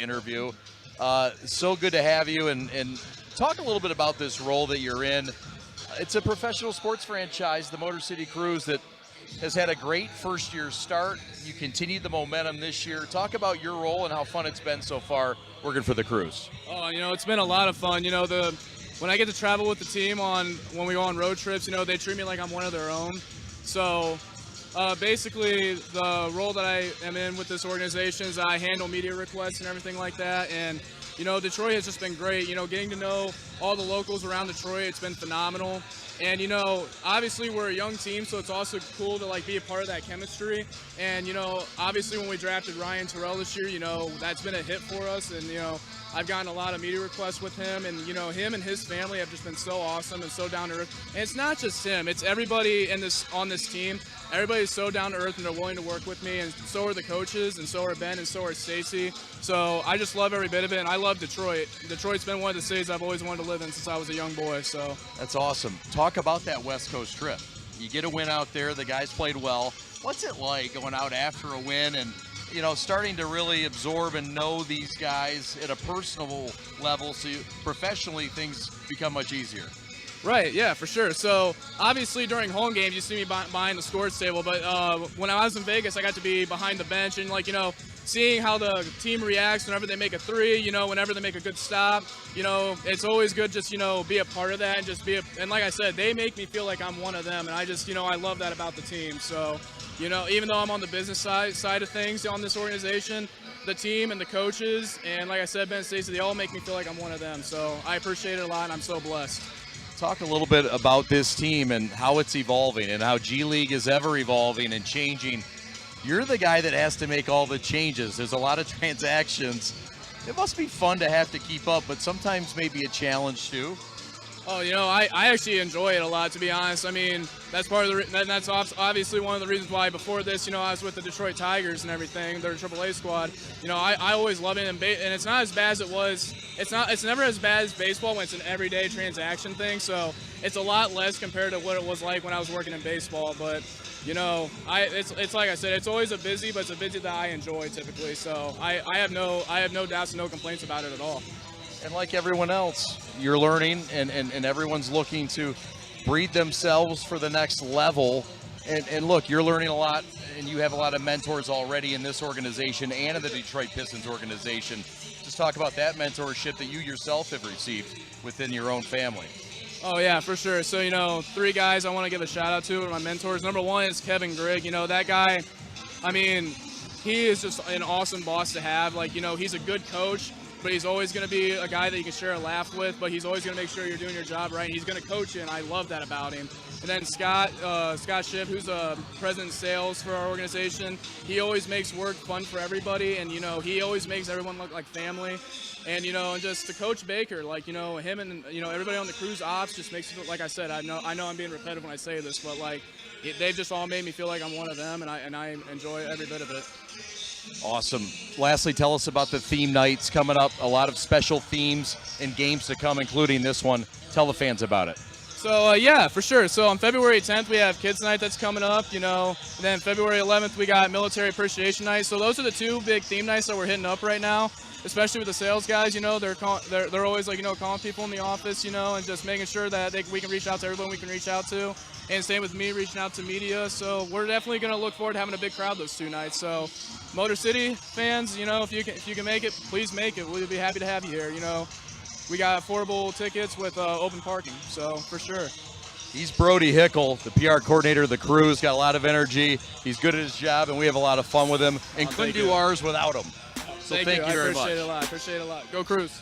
interview. So good to have you, and talk a little bit about this role that you're in. It's a professional sports franchise, the Motor City Cruise, that has had a great first-year start. You continued the momentum this year. Talk about your role and how fun it's been so far working for the Cruise. Oh, it's been a lot of fun. When I get to travel with the team when we go on road trips, they treat me like I'm one of their own. So basically, the role that I am in with this organization is I handle media requests and everything like that. And Detroit has just been great. Getting to know all the locals around Detroit, it's been phenomenal. And obviously we're a young team, so it's also cool to be a part of that chemistry. And obviously when we drafted Ryan Terrell this year, that's been a hit for us. And I've gotten a lot of media requests with him, and him and his family have just been so awesome and so down to earth. And it's not just him; it's everybody on this team. Everybody's so down to earth, and they're willing to work with me. And so are the coaches, and so are Ben, and so are Stacy. So I just love every bit of it, and I love Detroit. Detroit's been one of the cities I've always wanted to live in since I was a young boy. So that's awesome. Talk about that West Coast trip. You get a win out there. The guys played well. What's it like going out after a win and starting to really absorb and know these guys at a personal level, so professionally things become much easier? Right, yeah, for sure. So obviously during home games you see me behind the scores table, but when I was in Vegas I got to be behind the bench and seeing how the team reacts whenever they make a three, whenever they make a good stop, it's always good just, be a part of that and just and like I said, they make me feel like I'm one of them, and I just, I love that about the team. So, even though I'm on the business side of things on this organization, the team and the coaches, and like I said, Ben and Stacey, they all make me feel like I'm one of them. So I appreciate it a lot, and I'm so blessed. Talk a little bit about this team and how it's evolving and how G League is ever evolving and changing. You're the guy that has to make all the changes. There's a lot of transactions. It must be fun to have to keep up, but sometimes maybe a challenge too. Oh, I actually enjoy it a lot, to be honest. I mean, that's part of that's obviously one of the reasons why before this, I was with the Detroit Tigers and everything, their AAA squad. I always love it, and it's not as bad as it was. It's never as bad as baseball when it's an everyday transaction thing. So it's a lot less compared to what it was like when I was working in baseball. But it's like I said, it's always a busy, but it's a busy that I enjoy typically. So I have no doubts and no complaints about it at all. And like everyone else, you're learning, and everyone's looking to breed themselves for the next level. And look, you're learning a lot, and you have a lot of mentors already in this organization and in the Detroit Pistons organization. Just talk about that mentorship that you yourself have received within your own family. Oh, yeah, for sure. So, 3 guys I want to give a shout-out to are my mentors. Number 1 is Kevin Grigg. That guy, I mean, he is just an awesome boss to have. He's a good coach, but he's always going to be a guy that you can share a laugh with, but he's always going to make sure you're doing your job right, and he's going to coach you, and I love that about him. And then Scott Schiff, who's president of sales for our organization, he always makes work fun for everybody, and, he always makes everyone look like family. And, and just to Coach Baker, him and, everybody on the Cruise Ops just makes it, like I said, I know I'm being repetitive when I say this, but, they've just all made me feel like I'm one of them, and I enjoy every bit of it. Awesome. Lastly, tell us about the theme nights coming up. A lot of special themes and games to come, including this one. Tell the fans about it. So, yeah, for sure. So on February 10th, we have Kids Night that's coming up, And then February 11th, we got Military Appreciation Night. So those are the 2 big theme nights that we're hitting up right now, especially with the sales guys. They're always, calling people in the office, and just making sure that we can reach out to everyone we can reach out to. And same with me, reaching out to media. So we're definitely going to look forward to having a big crowd those 2 nights. So Motor City fans, if you can make it, please make it. We'll be happy to have you here. We got affordable tickets with open parking, so for sure. He's Brody Hickle, the PR coordinator of the Cruise. Got a lot of energy. He's good at his job, and we have a lot of fun with him. And couldn't do ours without him. So thank you very much. I appreciate it a lot. Go Cruise.